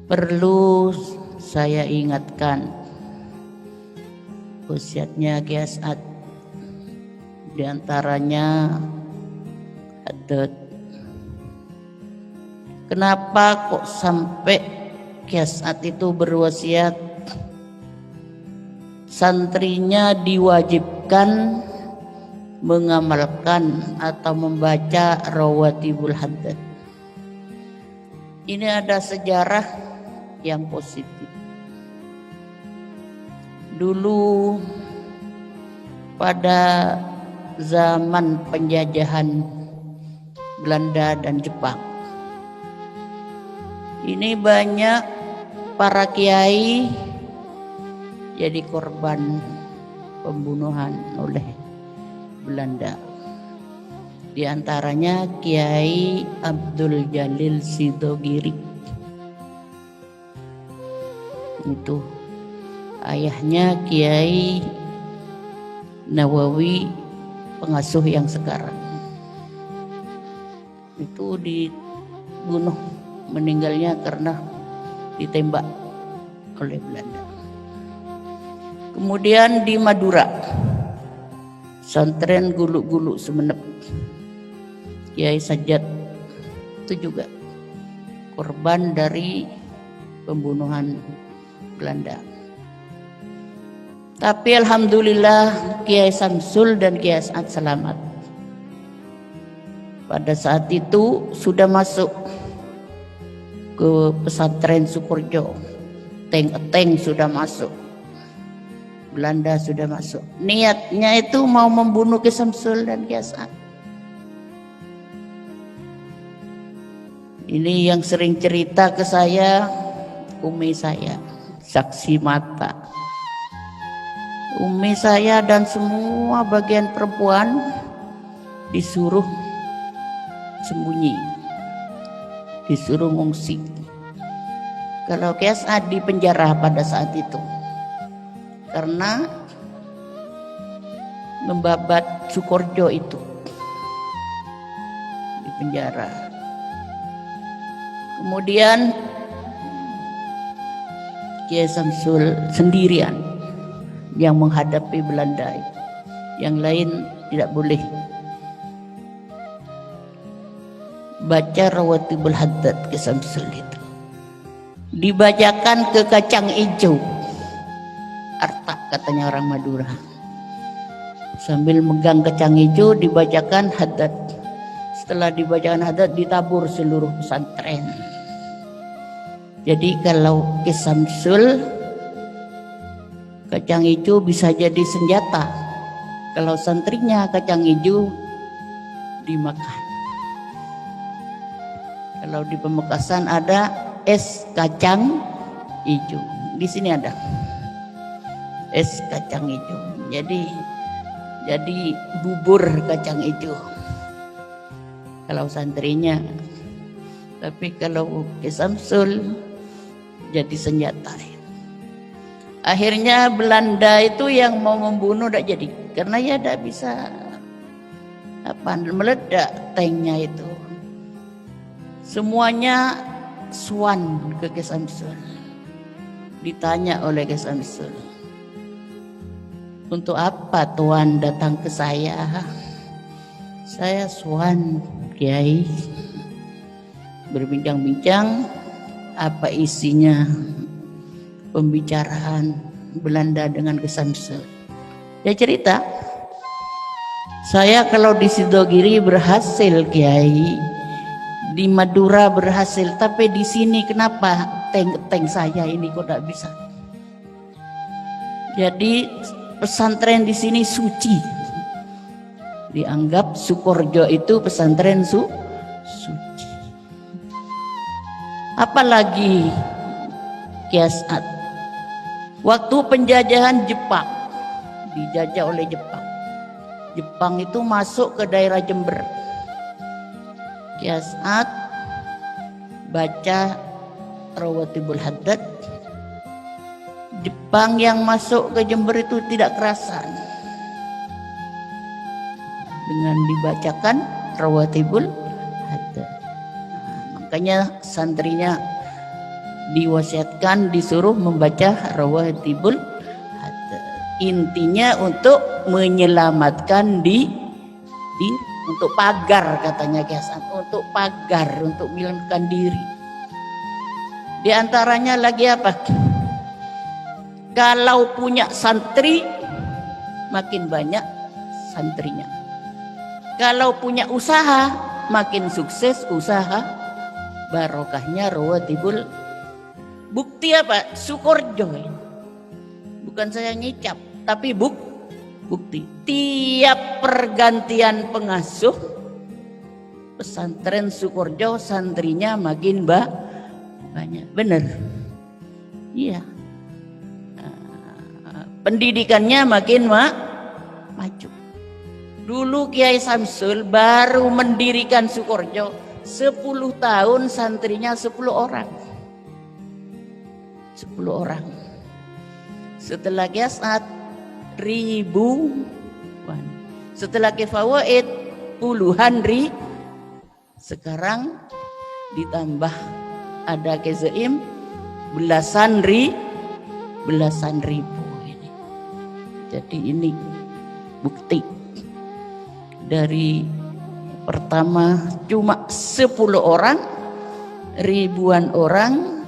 Perlu saya ingatkan wasiatnya Kiai As'ad, diantaranya adat. Kenapa kok sampai Kiai As'ad itu berwasiat santrinya diwajibkan mengamalkan atau membaca rawatibul haddad? Ini ada sejarah yang positif. Dulu pada zaman penjajahan Belanda dan Jepang, ini banyak para kiai jadi korban pembunuhan oleh Belanda. Di antaranya Kiai Abdul Jalil Sidogiri. Itu ayahnya Kiai Nawawi, pengasuh yang sekarang. Itu dibunuh, meninggalnya karena ditembak oleh Belanda. Kemudian di Madura, pesantren Guluk-Guluk Sumenep, Kiai Sajat itu juga korban dari pembunuhan Belanda. Tapi alhamdulillah Kiai Samsul dan Kiai As'ad selamat. Pada saat itu sudah masuk ke pesantren Sukorejo, tank sudah masuk, Belanda sudah masuk. Niatnya itu mau membunuh Kiai Samsul dan Kiai As'ad. Ini yang sering cerita ke saya umi saya, saksi mata. Umi saya dan semua bagian perempuan disuruh sembunyi, disuruh ngungsi. Kalau Kiai As'ad di penjara pada saat itu karena membabat Sukorejo itu, di penjara. Kemudian Kiai Samsul sendirian yang menghadapi Belanda, yang lain tidak boleh baca rawatibul haddad. Kiai Samsul itu dibacakan ke kacang hijau, artak katanya orang Madura, sambil megang kacang hijau dibacakan haddad. Setelah dibacakan haddad ditabur seluruh pesantren. Jadi kalau Kiai Samsul, kacang hijau bisa jadi senjata. Kalau santrinya kacang hijau dimakan. Kalau di Pamekasan ada es kacang hijau. Di sini ada es kacang hijau. Jadi bubur kacang hijau kalau santrinya. Tapi kalau Kiai Samsul jadi senjata. Akhirnya Belanda itu yang mau membunuh tidak jadi, karena ya tidak bisa meledak tanknya itu. Semuanya swan ke Kiai Samsul. Ditanya oleh Kiai Samsul, untuk apa Tuan datang ke saya? Saya swan Kiai. Berbincang-bincang, apa isinya pembicaraan Belanda dengan Kiai Samsul. Dia cerita, saya kalau di Sidogiri berhasil Kiai, di Madura berhasil, tapi di sini kenapa tank saya ini kok tidak bisa? Jadi pesantren di sini suci, dianggap Sukorejo itu pesantren suci. Apalagi Kiai As'ad waktu penjajahan Jepang, dijajah oleh Jepang. Jepang itu masuk ke daerah Jember. Kiai As'ad baca rawatibul haddad. Jepang yang masuk ke Jember itu tidak kerasan dengan dibacakan rawatibul haddad. Makanya santrinya diwasiatkan disuruh membaca rawatibul hadat. Intinya untuk menyelamatkan diri, untuk pagar katanya Kiasan, untuk pagar, untuk menyelamatkan diri. Di antaranya lagi apa? Kalau punya santri makin banyak santrinya. Kalau punya usaha makin sukses usaha, barokahnya rawatibul. Bukti apa? Sukorjo. Bukan saya ngicap, tapi bukti. Tiap pergantian pengasuh pesantren Sukorjo santrinya makin banyak. Bener? Iya. Pendidikannya makin maju. Dulu Kiai Samsul baru mendirikan Sukorjo 10 tahun santrinya 10 orang. 10 orang. Setelah Kiasat ribuan. Setelah Kifawaid puluhan sekarang ditambah ada Kezaim belasan ribu ini. Jadi ini bukti dari pertama cuma 10 orang, ribuan orang,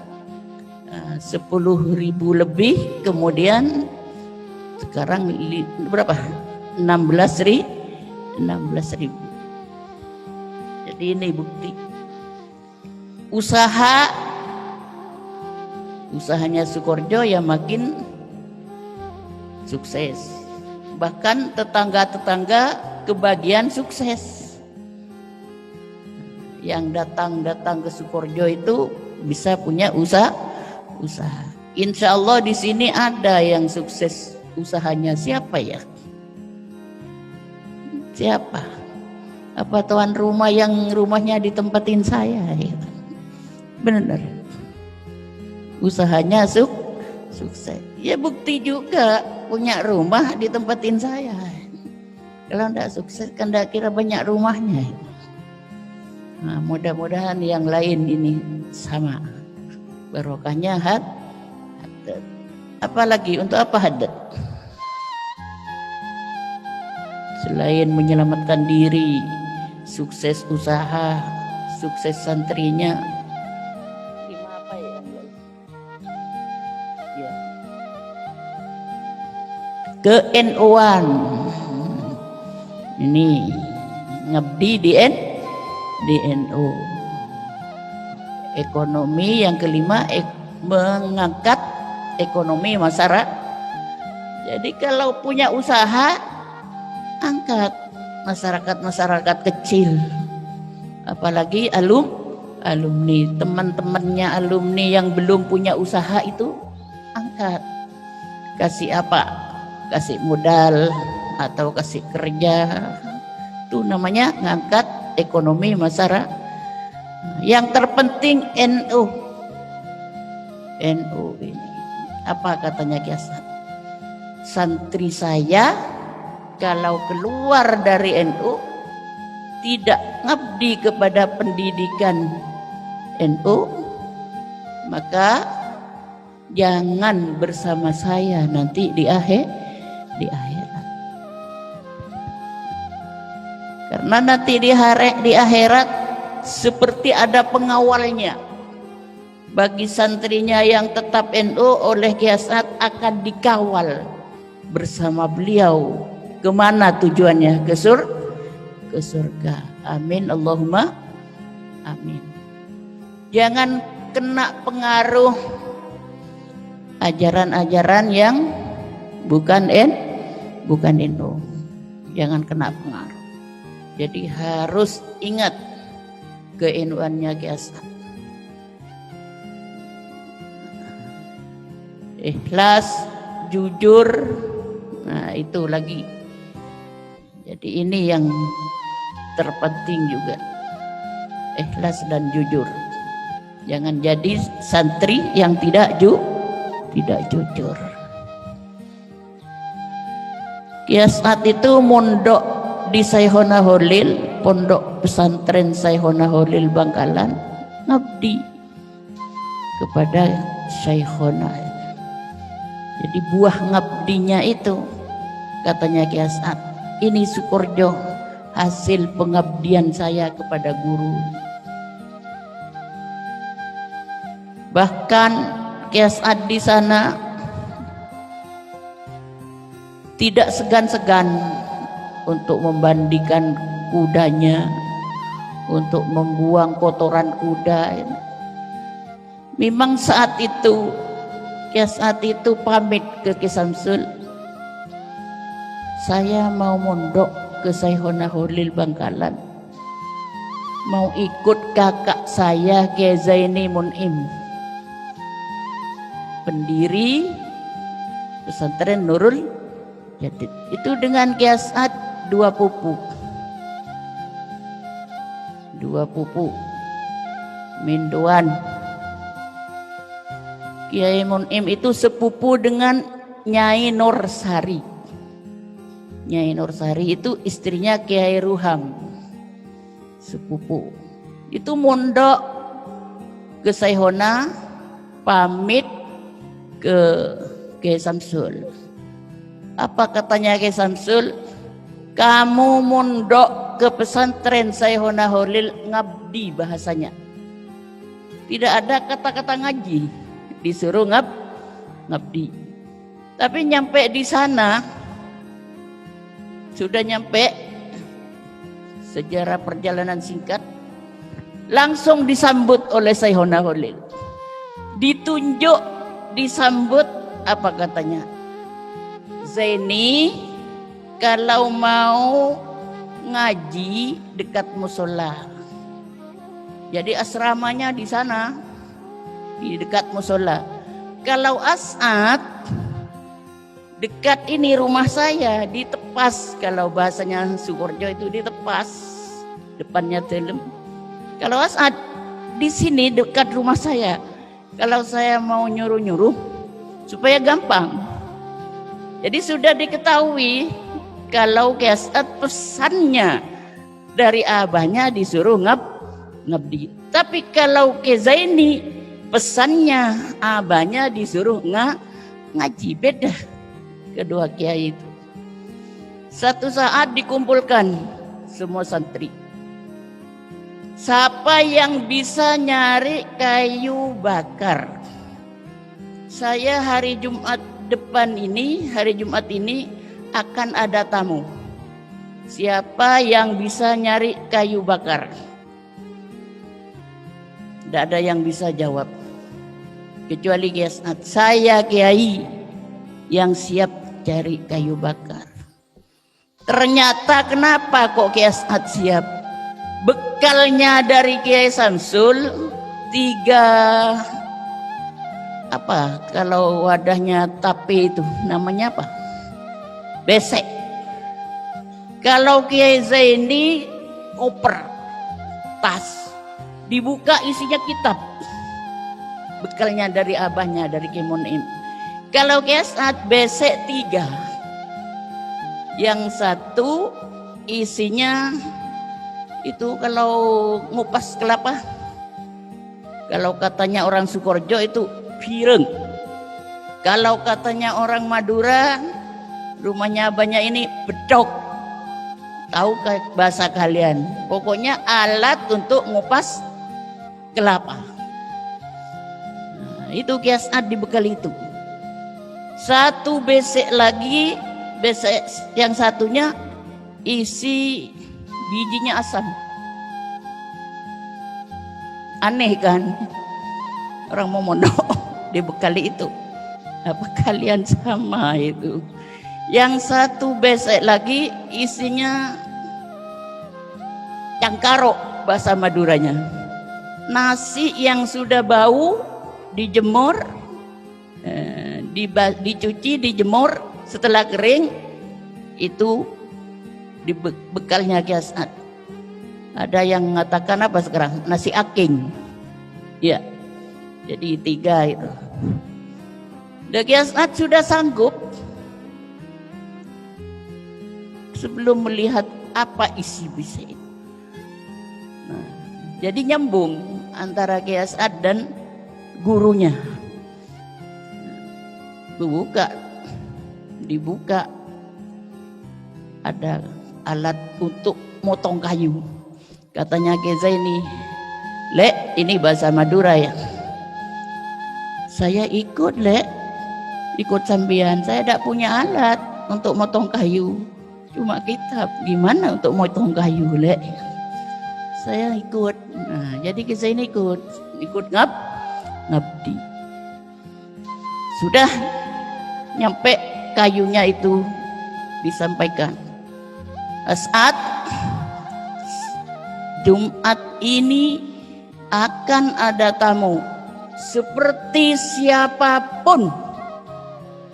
10.000 lebih, kemudian sekarang berapa? 16.000. Jadi ini bukti. Usahanya Sukorjo ya makin sukses. Bahkan tetangga-tetangga kebagian sukses. Yang datang ke Sukorjo itu bisa punya usaha. Insya Allah di sini ada yang sukses usahanya. Siapa ya? Siapa? Apa tuan rumah yang rumahnya ditempatin saya? Benar. Usahanya sukses. Ya bukti juga punya rumah ditempatin saya. Kalau enggak sukses kan enggak kira banyak rumahnya. Nah, mudah-mudahan yang lain ini sama. Barokahnya hadat. Apalagi untuk apa hadat? Selain menyelamatkan diri, sukses usaha, sukses santrinya. Apa ya? Ya. Ke-NU-an. Ini ngabdi di NU. Ekonomi yang kelima mengangkat ekonomi masyarakat. Jadi kalau punya usaha angkat masyarakat kecil, apalagi alumni, teman-temannya alumni yang belum punya usaha itu angkat, kasih apa, kasih modal atau kasih kerja, itu namanya ngangkat ekonomi masyarakat. Yang terpenting NU ini apa katanya Kiasan? Santri saya kalau keluar dari NU tidak ngabdi kepada pendidikan NU, maka jangan bersama saya nanti di akhirat. Karena nanti di akhirat seperti ada pengawalnya. Bagi santrinya yang tetap NU oleh Kiasat akan dikawal bersama beliau. Kemana tujuannya? Ke surga. Amin Allahumma amin. Jangan kena pengaruh ajaran-ajaran yang bukan NU. Jangan kena pengaruh. Jadi harus ingat ke-NU-annya Kiasat. Ikhlas, jujur, nah itu lagi. Jadi ini yang terpenting juga, ikhlas dan jujur. Jangan jadi santri yang tidak jujur. Kiasat itu mondok di Sayhona Holil, pondok pesantren Sayhona Holil Bangkalan, ngabdi. kepada Syekhona. Jadi buah ngabdinya itu, katanya Ki As'ad, ini Sukorjo, hasil pengabdian saya kepada guru. Bahkan Ki As'ad di sana tidak segan-segan untuk membandikan kudanya, untuk membuang kotoran kuda. Memang saat itu Ki As'ad itu pamit ke Ki Samsul, saya mau mondok ke Syekhona Holil Bangkalan, mau ikut kakak saya Kiai Zaini Mun'im, pendiri pesantren Nurul Jadid. Itu dengan Ki As'ad dua pupu Minduan. Kiai Mun'im itu sepupu dengan Nyai Nursari. Nyai Nursari itu istrinya Kiai Ruham, sepupu. Itu mondok ke Syekhona, pamit ke Kiai Samsul. Apa katanya Kiai Samsul? Kamu mondok ke pesantren Syekhona Holil ngabdi, bahasanya. Tidak ada kata-kata ngaji, disuruh ngabdi. Tapi nyampe di sana, sudah nyampe, sejarah perjalanan singkat, langsung disambut oleh Syekhona Holil. Ditunjuk, disambut, apa katanya? Zaini, kalau mau ngaji dekat musola. Jadi asramanya di sana, di dekat musola. Kalau As'ad, dekat ini rumah saya, di Tepas. Kalau bahasanya Sukorjo itu di Tepas, depannya Telem. Kalau As'ad di sini dekat rumah saya. Kalau saya mau nyuruh-nyuruh supaya gampang. Jadi sudah diketahui kalau Ki As'ad pesannya dari abahnya disuruh ngabdi. Tapi kalau Ki Zaini pesannya abahnya disuruh ngaji, beda kedua kiai itu. Satu saat dikumpulkan semua santri. Siapa yang bisa nyari kayu bakar? Saya hari Jumat depan ini, hari Jumat ini akan ada tamu. Siapa yang bisa nyari kayu bakar? Tidak ada yang bisa jawab kecuali Ki As'ad. Saya kiai yang siap cari kayu bakar. Ternyata kenapa kok Ki As'ad siap? Bekalnya dari Kiai Samsul 3 apa, kalau wadahnya tape itu namanya apa? Besek. Kalau Kiai Zaini koper, tas, dibuka isinya kitab. Bekalnya dari abahnya, dari Kiai Mun'im. Kalau Ki As'ad besek 3. Yang satu isinya itu kalau ngupas kelapa. Kalau katanya orang Sukorjo itu pireng. Kalau katanya orang Madura, rumahnya abahnya ini bedok. Tahu bahasa kalian? Pokoknya alat untuk ngupas kelapa. Nah, itu Ki As'ad dibekal itu. Satu besek lagi, besek yang satunya isi bijinya asam. Aneh kan? Orang mau mondok dibekali itu. Apa kalian sama itu? Yang satu besek lagi isinya cangkaro, bahasa Maduranya. Nasi yang sudah bau dijemur, dicuci, dijemur, setelah kering itu bekalnya Ki As'ad. Ada yang mengatakan apa sekarang? Nasi aking. Ya. Jadi 3 itu. Dan Ki As'ad sudah sanggup sebelum melihat apa isi besi itu. Nah, jadi nyambung antara Ki As'ad dan gurunya. Dibuka, ada alat untuk motong kayu. Katanya Ki Zaini, "Lek, ini bahasa Madura ya." "Saya ikut, Lek. Ikut sambian. Saya tidak punya alat untuk motong kayu. Cuma kitab. Gimana untuk motong kayu, Lek?" "Saya ikut." Nah, jadi Ki Zaini ikut ngabdi. Sudah nyampe kayunya itu disampaikan. "Saat Jumat ini akan ada tamu, seperti siapapun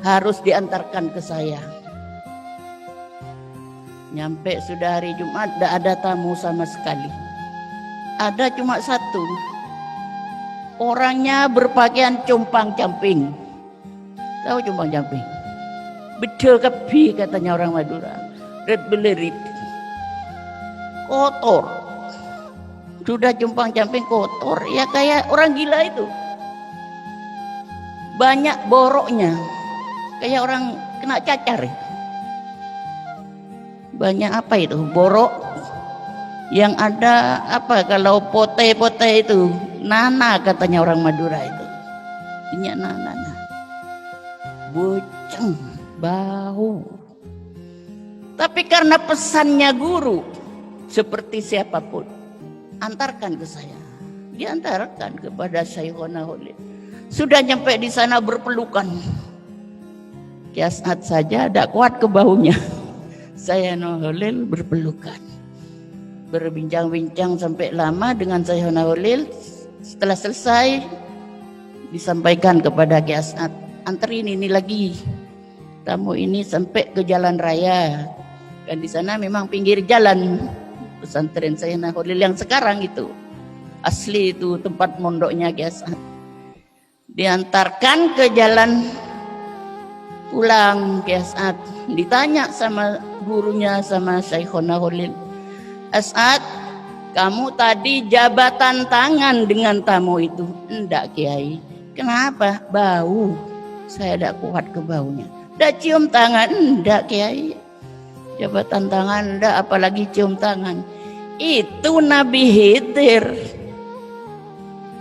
harus diantarkan ke saya." Nyampe sudah hari Jumat, tidak ada tamu sama sekali. Ada cuma satu. Orangnya berpakaian compang-camping. Tahu compang-camping? Bedel kebi katanya orang Madura. Red belerit. Kotor. Sudah compang-camping kotor. Ya kayak orang gila itu. Banyak boroknya. Kayak orang kena cacar. Banyak apa itu? Borok. Yang ada apa kalau pote-pote itu? Nana katanya orang Madura itu. Minyak nana. Boceng. Bau. Tapi karena pesannya guru, seperti siapapun, antarkan ke saya. Diantarkan kepada Syekhona Holil. Sudah nyampe di sana berpelukan. Ki As'ad saja tidak kuat ke baunya. Syekhona Holil berpelukan. Berbincang-bincang sampai lama dengan Syekhona Holil. Setelah selesai, disampaikan kepada Ki As'ad, "Anterin ini lagi. Tamu ini sampai ke jalan raya." Dan di sana memang pinggir jalan pesantren Syekhona Holil yang sekarang itu. Asli itu tempat mondoknya Ki As'ad. Diantarkan ke jalan pulang Ki As'ad. Ditanya sama gurunya, sama Syekhona Holil, "As'ad, kamu tadi jabatan tangan dengan tamu itu?" "Enggak, Kiai." "Kenapa?" "Bau. Saya tidak kuat ke baunya." "Tidak cium tangan?" "Enggak, Kiai." Jabatan tangan enggak, apalagi cium tangan. Itu Nabi Khidir.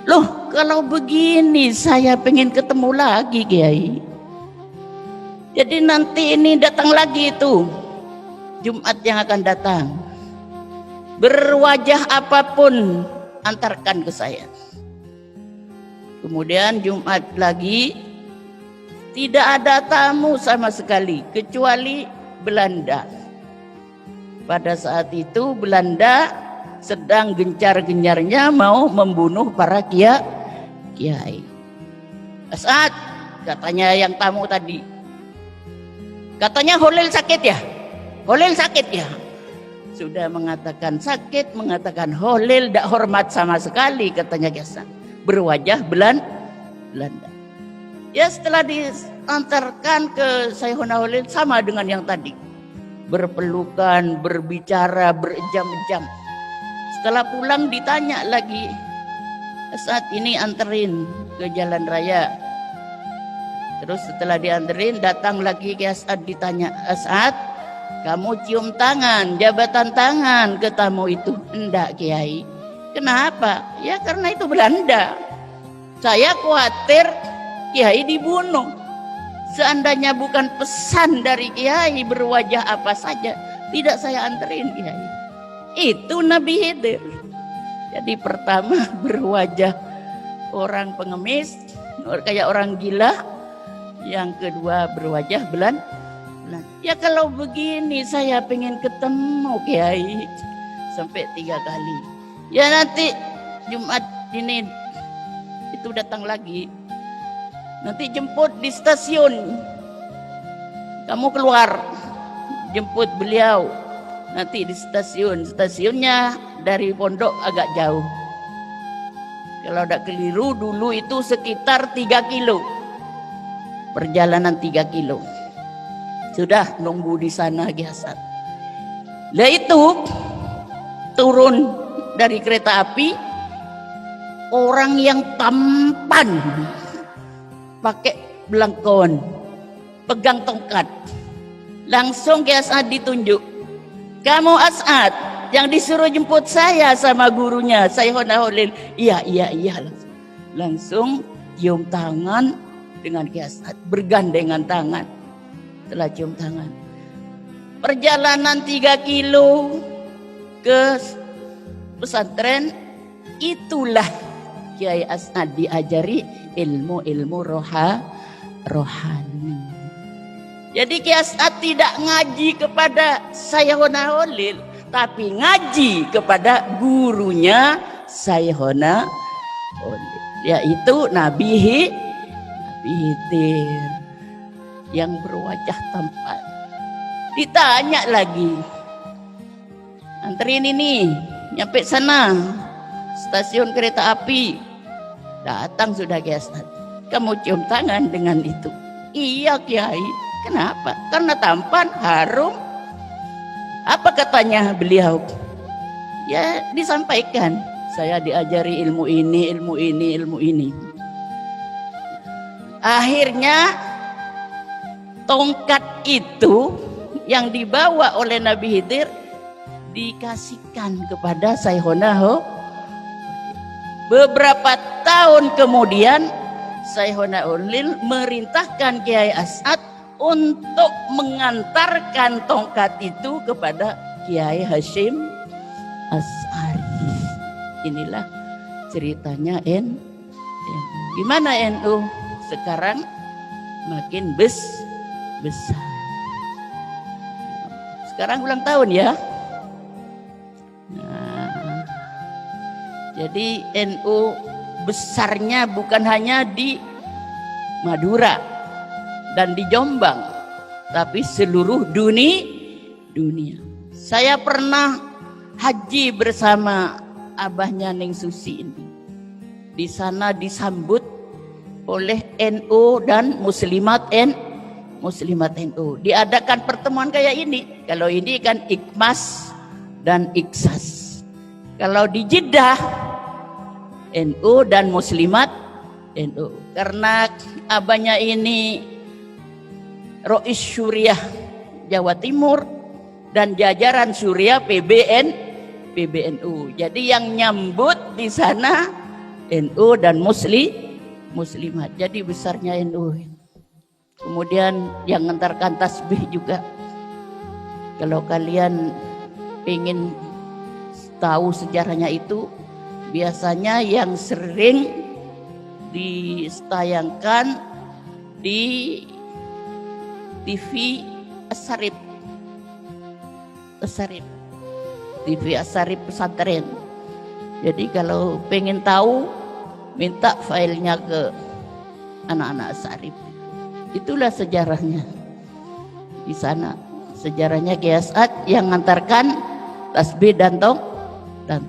Loh, kalau begini saya pengen ketemu lagi, Kiai. Jadi nanti ini datang lagi itu Jumat yang akan datang. Berwajah apapun antarkan ke saya. Kemudian Jumat lagi tidak ada tamu sama sekali kecuali Belanda. Pada saat itu Belanda sedang gencar-gencarnya mau membunuh para kiai. "As'ad," katanya yang tamu tadi, "katanya Holil sakit ya? Holil sakit ya?" Sudah mengatakan sakit, mengatakan Holil tidak hormat sama sekali, katanya Kiasan. Berwajah Belanda. Ya setelah diantarkan ke Syekhona Holil sama dengan yang tadi. Berpelukan, berbicara berjam-jam. Setelah pulang ditanya lagi, "Saat ini anterin ke jalan raya." Terus setelah dianterin datang lagi ke As'ad, ditanya, "As'ad, kamu cium tangan, jabatan tangan ke tamu itu?" "Enggak, Kiai." "Kenapa?" "Ya karena itu Belanda. Saya khawatir Kiai dibunuh. Seandainya bukan pesan dari Kiai berwajah apa saja, tidak saya anterin Kiai." Itu Nabi Khidir. Jadi pertama berwajah orang pengemis, kayak orang gila. Yang kedua berwajah Belanda. Ya kalau begini saya pengen ketemu Kiai sampai 3 kali. Ya nanti Jumat ini itu datang lagi. Nanti jemput di stasiun. Kamu keluar jemput beliau. Nanti di stasiun. Stasiunnya dari pondok agak jauh. Kalau tidak keliru dulu itu sekitar 3 kilo. Perjalanan 3 kilo. Sudah nunggu di sana Ki-Hasan. Lah itu turun dari kereta api. orang yang tampan, pakai belangkon, pegang tongkat. Langsung Kiai As'ad ditunjuk, kamu As'ad yang disuruh jemput saya sama gurunya Syekhona Holil. Iya. Langsung cium tangan dengan Kiai As'ad, bergandengan tangan. Setelah cium tangan, perjalanan 3 kilo ke pesantren, itulah Kiai As'ad diajari ilmu-ilmu rohani. Jadi Kiai As'ad tidak ngaji kepada Syekhona Holil, tapi ngaji kepada gurunya Syekhona Holil, yaitu Nabi Khidir yang berwajah tampan. Ditanya lagi, anterin ini nyampe sana stasiun kereta api. Datang sudah Kiai As'ad, kamu cium tangan dengan itu? Iya Kiai. Kenapa? Karena tampan, harum. Apa katanya beliau? Ya disampaikan, saya diajari ilmu ini. Akhirnya tongkat itu yang dibawa oleh Nabi Khidir dikasihkan kepada Syekhona Holil. Beberapa tahun kemudian Syekhona Holil merintahkan Kiai As'ad untuk mengantarkan tongkat itu kepada Kiai Hasyim Asy'ari. Inilah ceritanya NU. Gimana NU sekarang makin besar. Sekarang ulang tahun ya. Nah, jadi NU besarnya bukan hanya di Madura dan di Jombang, tapi seluruh dunia. Saya pernah haji bersama abahnya Neng Susi ini. Di sana disambut oleh NU dan muslimat NU. Diadakan pertemuan kayak ini. Kalau ini kan Ikmas dan Iksas. Kalau di Jeddah NU dan muslimat NU. Karena abahnya ini Rois Syuriah Jawa Timur dan jajaran Syuriah PBNU. Jadi yang nyambut di sana NU dan muslimat. Jadi besarnya NU. Kemudian yang ngantarkan tasbih juga. Kalau kalian ingin tahu sejarahnya itu, biasanya yang sering ditayangkan di TV Asyarif. TV Asyarif pesantren. Jadi kalau pengen tahu, minta filenya ke anak-anak Asyarif. Itulah sejarahnya. Di sana sejarahnya Kiai As'ad yang mengantarkan tasbih dan tongkat.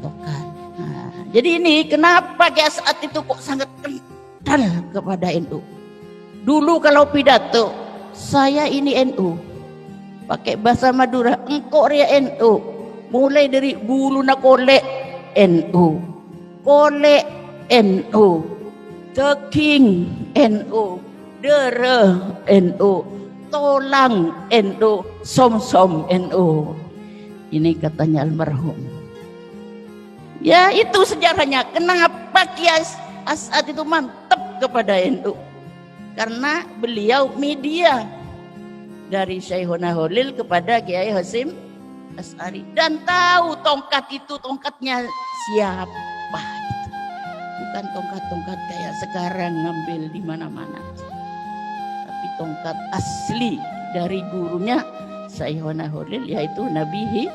Nah, jadi ini kenapa Kiai As'ad itu kok sangat kental kepada NU. Dulu kalau pidato, saya ini NU, pakai bahasa Madura, engkau ria NU, mulai dari bulu na kolek NU, kolek NU, teking NU, dere NU, tolang NU, som NU. Ini katanya almarhum. Ya itu sejarahnya. Kenapa Kiai As'ad itu mantap kepada NU? Karena beliau media dari Syekhona Holil kepada Kiai Hasyim Asy'ari, dan tahu tongkat itu tongkatnya siapa. Bukan tongkat-tongkat kayak sekarang ngambil di mana-mana, tapi tongkat asli dari gurunya Syekhona Holil, yaitu Nabi.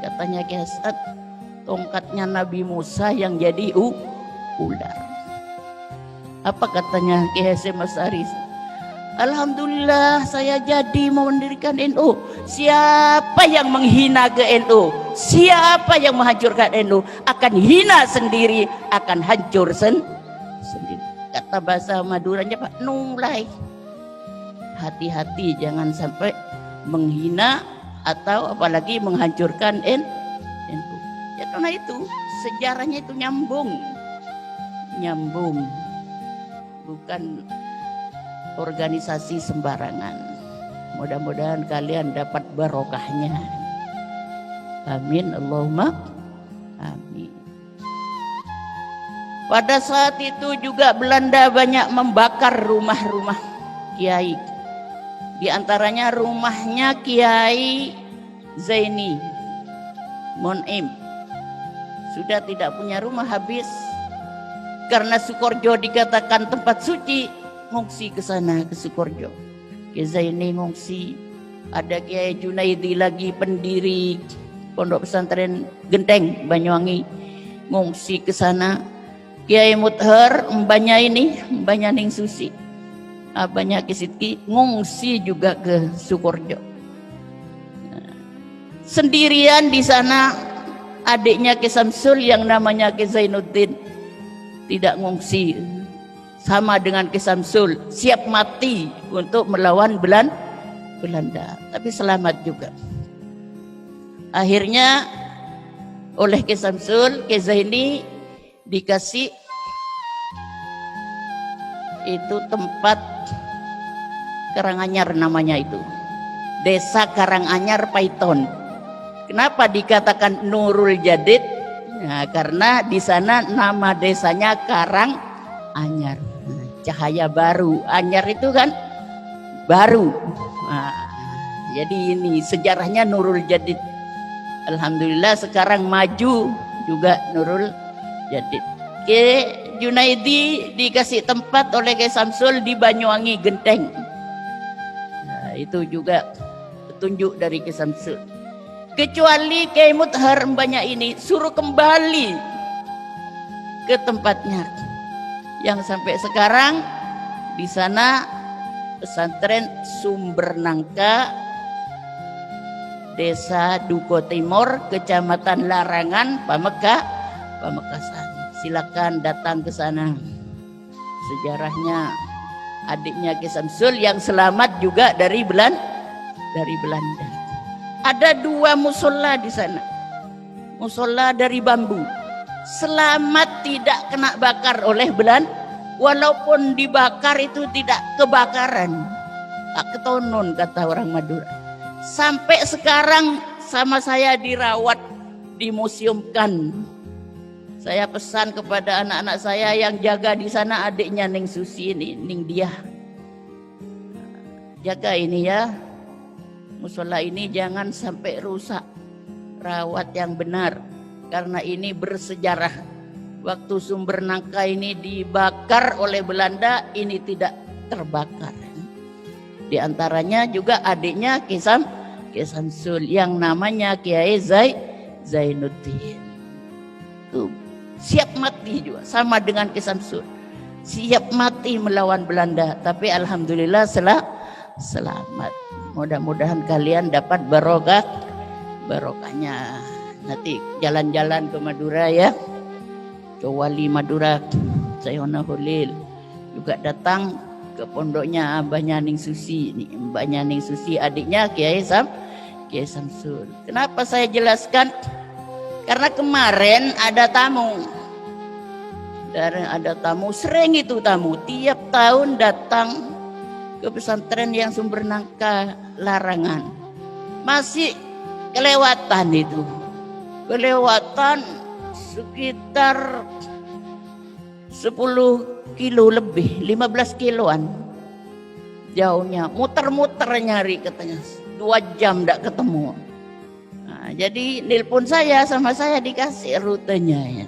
Katanya Kiai As'ad, tongkatnya Nabi Musa yang jadi ular. Apa katanya Kiai Hasyim Asy'ari? Alhamdulillah saya jadi mendirikan NU. Siapa yang menghina ke NU, siapa yang menghancurkan NU, akan hina sendiri, akan hancur sendiri. Kata bahasa Maduranya Pak, nulai. Hati-hati jangan sampai menghina atau apalagi menghancurkan NU. Ya karena itu sejarahnya itu nyambung, bukan organisasi sembarangan. Mudah-mudahan kalian dapat barokahnya. Amin, Allahumma amin. Pada saat itu juga Belanda banyak membakar rumah-rumah kiai. Di antaranya rumahnya Kiai Zaini Monim. Sudah tidak punya rumah, habis. Karena Sukorjo dikatakan tempat suci, ngungsi ke sana, ke Sukorjo. Kiai Zaini ngungsi. Ada Kiai Junaidi lagi, pendiri Pondok Pesantren Genteng Banyuwangi, ngungsi ke sana. Kiai Muthar, mbahnya Ning Susi, abahnya Kisitki, ngungsi juga ke Sukorjo. Sendirian di sana adiknya Ki Samsul yang namanya Ki Zainuddin tidak ngungsi, sama dengan Ki Samsul, siap mati untuk melawan Belanda, tapi selamat juga. Akhirnya oleh Ki Samsul, Ki Zaini dikasih itu tempat Karanganyar namanya itu, Desa Karanganyar Paiton. Kenapa dikatakan Nurul Jadid? Nah, karena di sana nama desanya Karanganyar, cahaya baru. Anyar itu kan baru. Nah, jadi ini sejarahnya Nurul Jadid. Alhamdulillah sekarang maju juga Nurul Jadid. Ki Junaidi dikasih tempat oleh Ki Samsul di Banyuwangi Genteng. Nah, itu juga petunjuk dari Ki Samsul. Kecuali Kiai Muthar mbahnya ini suruh kembali ke tempatnya. Yang sampai sekarang di sana pesantren Sumber Nangka, Desa Duko Timur, Kecamatan Larangan, Pamekasan. Silakan datang ke sana. Sejarahnya adiknya Ki Samsul yang selamat juga dari Belanda. Ada 2 musola di sana. Musola dari bambu. Selamat tidak kena bakar oleh Belanda. Walaupun dibakar itu tidak kebakaran. Tak ketonon kata orang Madura. Sampai sekarang sama saya dirawat, dimuseumkan. Saya pesan kepada anak-anak saya yang jaga di sana, adiknya Ning Susi ini, Ning Diah. Jaga ini ya, musola ini jangan sampai rusak. Rawat yang benar, karena ini bersejarah. Waktu Sumber Nangka ini dibakar oleh Belanda, ini tidak terbakar. Di antaranya juga adiknya Ki Samsul yang namanya Kiai Zainuddin. Tuh, siap mati juga sama dengan Ki Samsul. Siap mati melawan Belanda, tapi alhamdulillah selamat. Mudah-mudahan kalian dapat barokahnya. Nanti jalan-jalan ke Madura ya. Ke Wali Madura, Sayona Hulil juga datang ke pondoknya abahnya Ning Susi, mbahnya Ning Susi, adiknya Kiai Samsul. Kenapa saya jelaskan? Karena kemarin ada tamu. Sering itu tamu, tiap tahun datang ke pesantren yang Sumber Nangka Larangan. Masih kelewatan itu. Kelewatan sekitar 10 kilo lebih, 15 kiloan jauhnya, muter-muter nyari katanya 2 jam tidak ketemu. Nah, jadi nelpon saya, sama saya dikasih rutenya ya.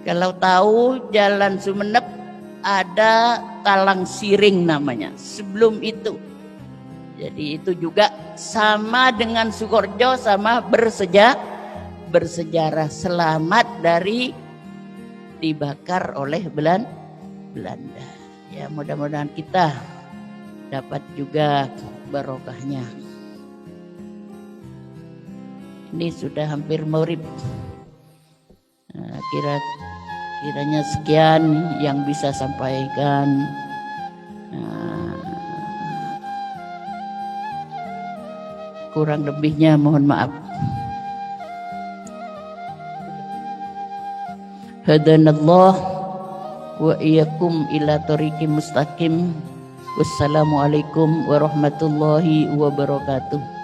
Kalau tahu Jalan Sumeneb ada Talang Siring namanya sebelum itu. Jadi itu juga sama dengan Sukorjo, sama bersejarah selamat dari dibakar oleh Belanda. Ya, mudah-mudahan kita dapat juga barokahnya. Ini sudah hampir maghrib. Nah, kiranya sekian yang bisa sampaikan. Kurang lebihnya mohon maaf. hadanallah wa iyyakum ila thoriqim mustaqim. Wassalamualaikum warahmatullahi wabarakatuh.